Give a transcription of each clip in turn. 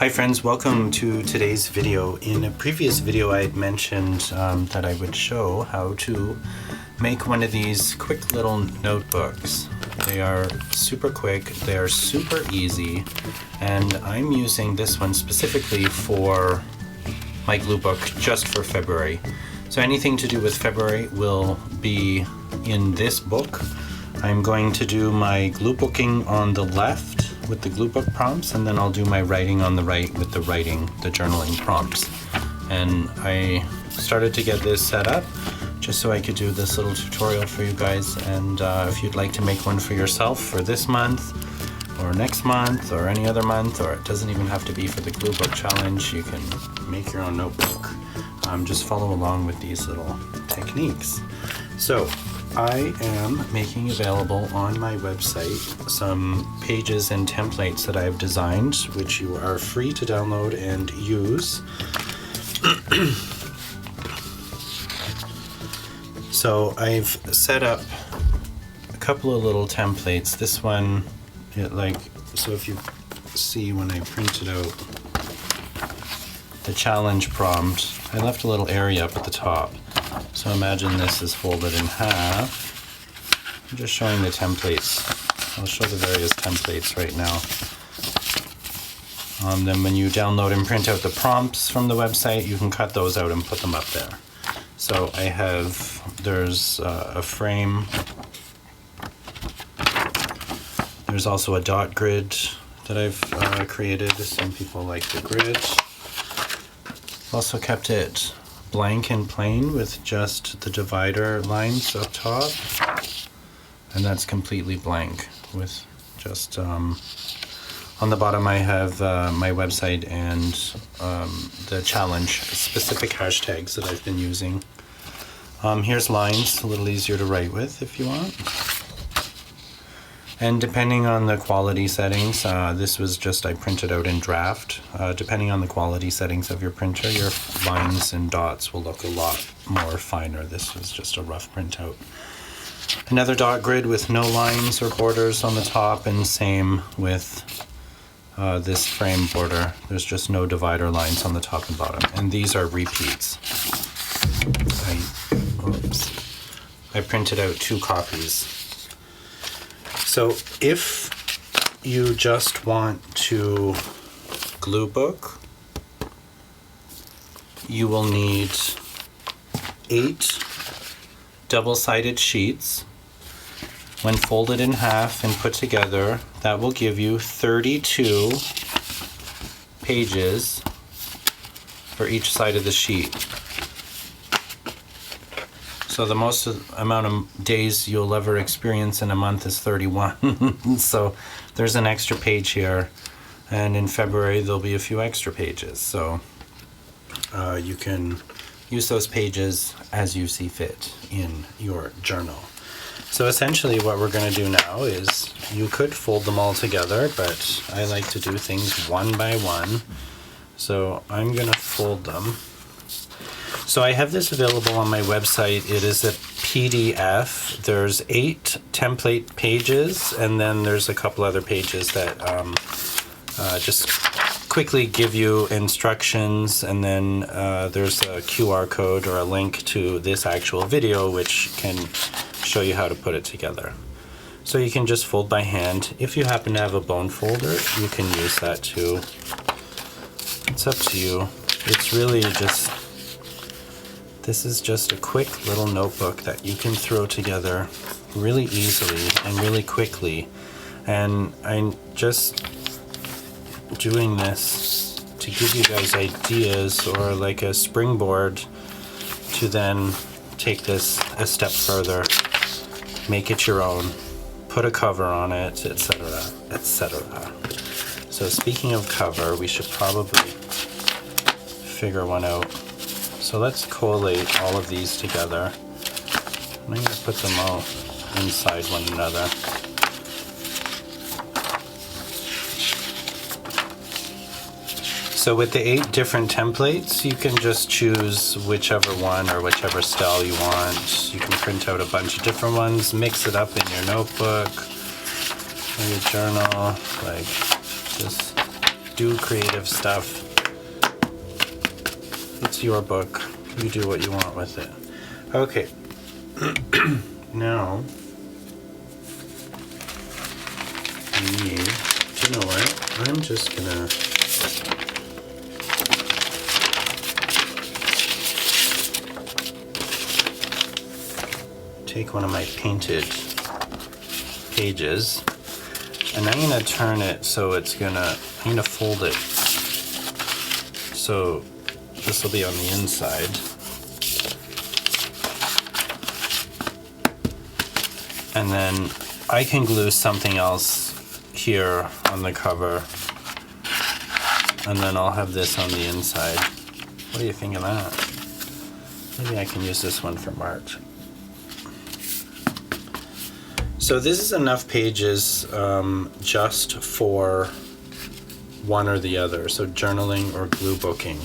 Hi friends, welcome to today's video. In a previous video I had mentioned that I would show how to make one of these quick little notebooks. They are super quick, they are super easy, and I'm using this one specifically for my Gluebook just for February. So anything to do with February will be in this book. I'm going to do my gluebooking on the left with the Gluebook prompts, and then I'll do my writing on the right with the journaling prompts. And I started to get this set up just so I could do this little tutorial for you guys. And if you'd like to make one for yourself for this month or next month or any other month, or it doesn't even have to be for the Gluebook challenge, you can make your own notebook. Just follow along with these little techniques. So I am making available on my website some pages and templates that I've designed, which you are free to download and use. So I've set up a couple of little templates. This one, so if you see when I printed out the challenge prompt, I left a little area up at the top. So imagine this is folded in half. I'm just showing the templates. I'll show the various templates right now. Then when you download and print out the prompts from the website, you can cut those out and put them up there. So there's a frame. There's also a dot grid that I've created. Some people like the grid. Also kept it blank and plain with just the divider lines up top, and that's completely blank with just on the bottom I have my website and the challenge specific hashtags that I've been using. Here's lines, a little easier to write with if you want. And depending on the quality settings, this was just I printed out in draft. Depending on the quality settings of your printer, your lines and dots will look a lot more finer. This was just a rough printout. Another dot grid with no lines or borders on the top, and same with this frame border. There's just no divider lines on the top and bottom. And these are repeats. I printed out 2 copies. So if you just want to Gluebook, you will need 8 double-sided sheets. When folded in half and put together, that will give you 32 pages for each side of the sheet. So the most amount of days you'll ever experience in a month is 31. So there's an extra page here, and in February there'll be a few extra pages. So you can use those pages as you see fit in your journal. So essentially what we're going to do now is, you could fold them all together, but I like to do things one by one. So I'm going to fold them. So I have this available on my website. It is a PDF. There's 8 template pages, and then there's a couple other pages that just quickly give you instructions, and then there's a QR code or a link to this actual video which can show you how to put it together. So you can just fold by hand. If you happen to have a bone folder, you can use that too. It's up to you. It's really just, this is just a quick little notebook that you can throw together really easily and really quickly. And I'm just doing this to give you guys ideas, or like a springboard to then take this a step further, make it your own, put a cover on it, etc., etc. So speaking of cover, we should probably figure one out. So let's collate all of these together. I'm going to put them all inside one another. So with the 8 different templates, you can just choose whichever one or whichever style you want. You can print out a bunch of different ones, mix it up in your notebook or your journal, like just do creative stuff. It's your book. You do what you want with it. Okay. Now, I need, you know what? I'm just gonna take one of my painted pages, and I'm gonna turn it so I'm gonna fold it so this will be on the inside. And then I can glue something else here on the cover, and then I'll have this on the inside. What do you think of that? Maybe I can use this one for March. So this is enough pages just for one or the other, so journaling or glue booking.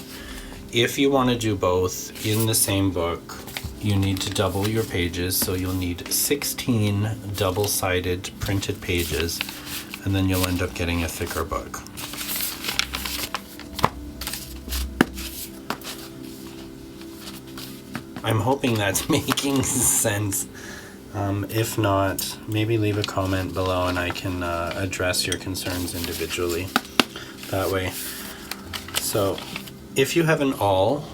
If you want to do both in the same book, you need to double your pages, so you'll need 16 double-sided printed pages, and then you'll end up getting a thicker book. I'm hoping that's making sense. If not, maybe leave a comment below and I can address your concerns individually that way. So if you have an awl,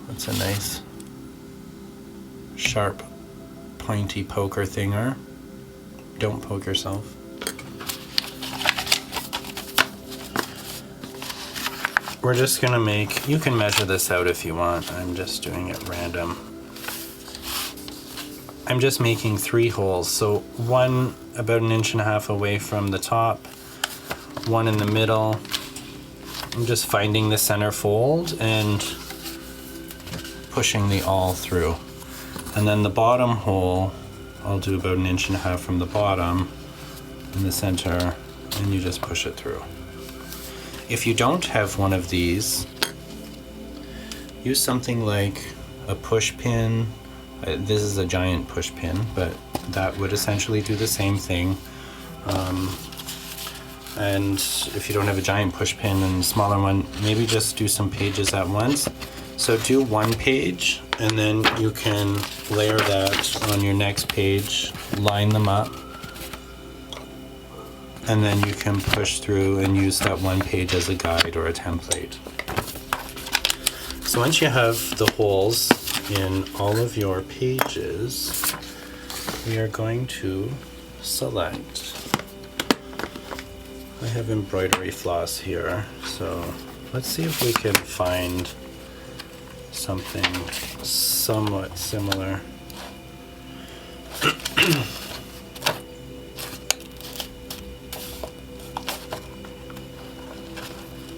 that's a nice sharp pointy poker thinger. Don't poke yourself. We're just gonna make, you can measure this out if you want, I'm just doing it random. I'm just making 3 holes, so one about 1.5 inches away from the top, one in the middle. I'm just finding the center fold and pushing the awl through. And then the bottom hole, I'll do about 1.5 inches from the bottom in the center, and you just push it through. If you don't have one of these, use something like a push pin. This is a giant push pin, but that would essentially do the same thing. And if you don't have a giant push pin and a smaller one, maybe just do some pages at once. So do one page, and then you can layer that on your next page, line them up, and then you can push through and use that one page as a guide or a template. So once you have the holes in all of your pages, we are going to select. I have embroidery floss here, so let's see if we can find something somewhat similar.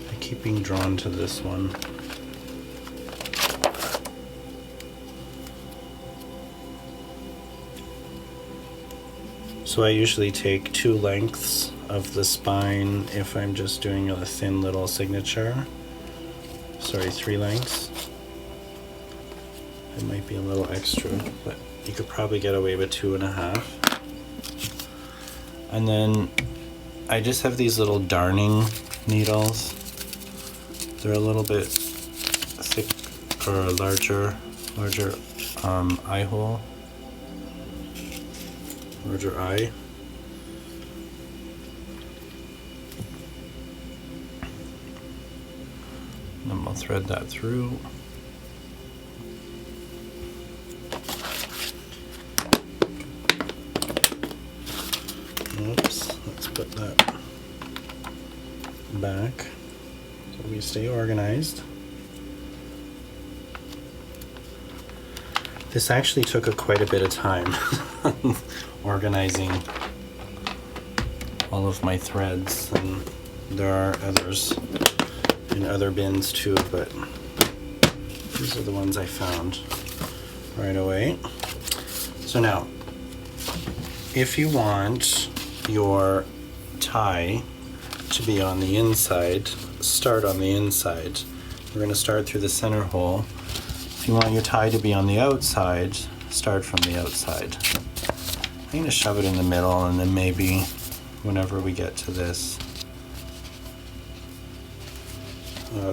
I keep being drawn to this one. So I usually take 2 lengths of the spine if I'm just doing a thin little signature. Sorry, 3 lengths. It might be a little extra, but you could probably get away with 2.5. And then I just have these little darning needles. They're a little bit thick or larger eye hole. Larger eye. And then we'll thread that through. Oops, let's put that back so we stay organized. This actually took quite a bit of time organizing all of my threads, and there are others in other bins too, but these are the ones I found right away. So now, if you want your tie to be on the inside, start on the inside. We're going to start through the center hole. If you want your tie to be on the outside, start from the outside. I'm going to shove it in the middle, and then maybe whenever we get to this,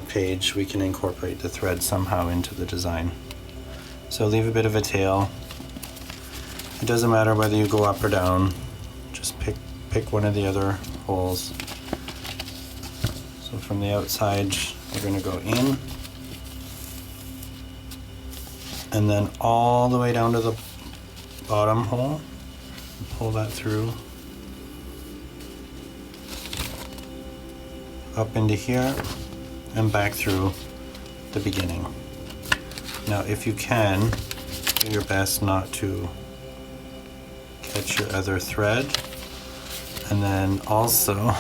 page, we can incorporate the thread somehow into the design. So leave a bit of a tail. It doesn't matter whether you go up or down, just pick one of the other holes. So from the outside, we're going to go in, and then all the way down to the bottom hole, pull that through, up into here, and back through the beginning. Now if you can, do your best not to catch your other thread, and then also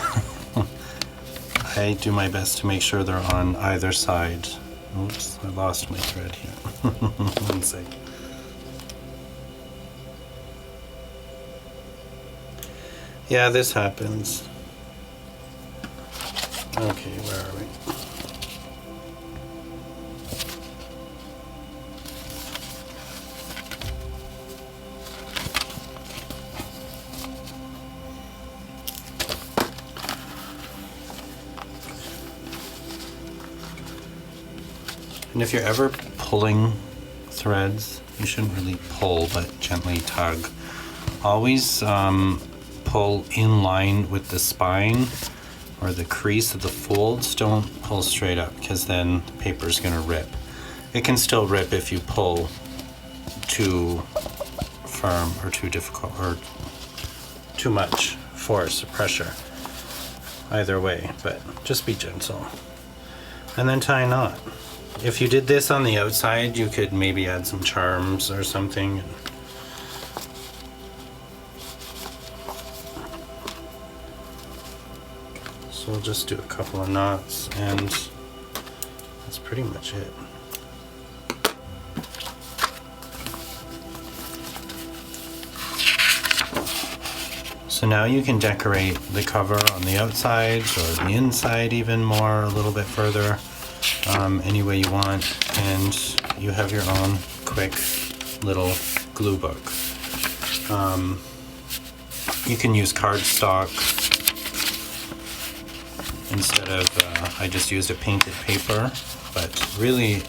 I do my best to make sure they're on either side. Oops, I lost my thread here. One sec. Yeah, this happens. Okay, where are we? And if you're ever pulling threads, you shouldn't really pull, but gently tug. Always pull in line with the spine or the crease of the folds. Don't pull straight up, because then the paper is going to rip. It can still rip if you pull too firm or too difficult or too much force or pressure. Either way, but just be gentle. And then tie a knot. If you did this on the outside, you could maybe add some charms or something. So we'll just do a couple of knots, and that's pretty much it. So now you can decorate the cover on the outside or the inside even more, a little bit further. Any way you want, and you have your own quick little glue book. You can use cardstock instead of, I just used a painted paper, but really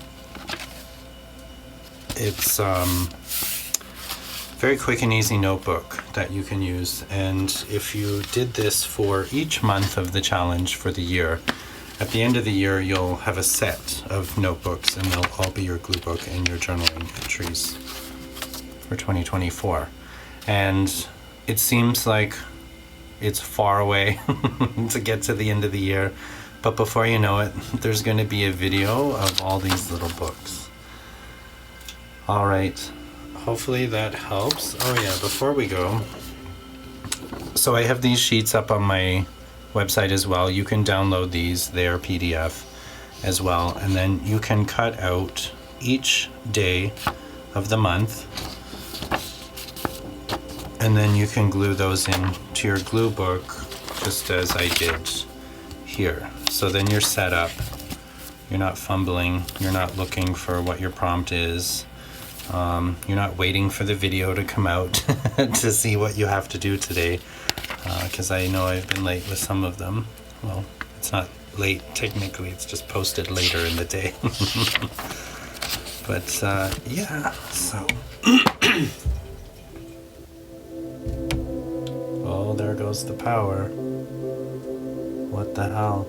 it's very quick and easy notebook that you can use. And if you did this for each month of the challenge for the year, at the end of the year, you'll have a set of notebooks, and they'll all be your glue book and your journaling entries for 2024. And it seems like it's far away to get to the end of the year, but before you know it, there's going to be a video of all these little books. All right, hopefully that helps. Oh yeah, before we go, so I have these sheets up on my website as well. You can download these, they are PDF as well, and then you can cut out each day of the month, and then you can glue those into your glue book just as I did here. So then you're set up, you're not fumbling, you're not looking for what your prompt is, you're not waiting for the video to come out to see what you have to do today. Because I know I've been late with some of them. Well, it's not late technically, it's just posted later in the day. But yeah, so. Oh, there goes the power. What the hell?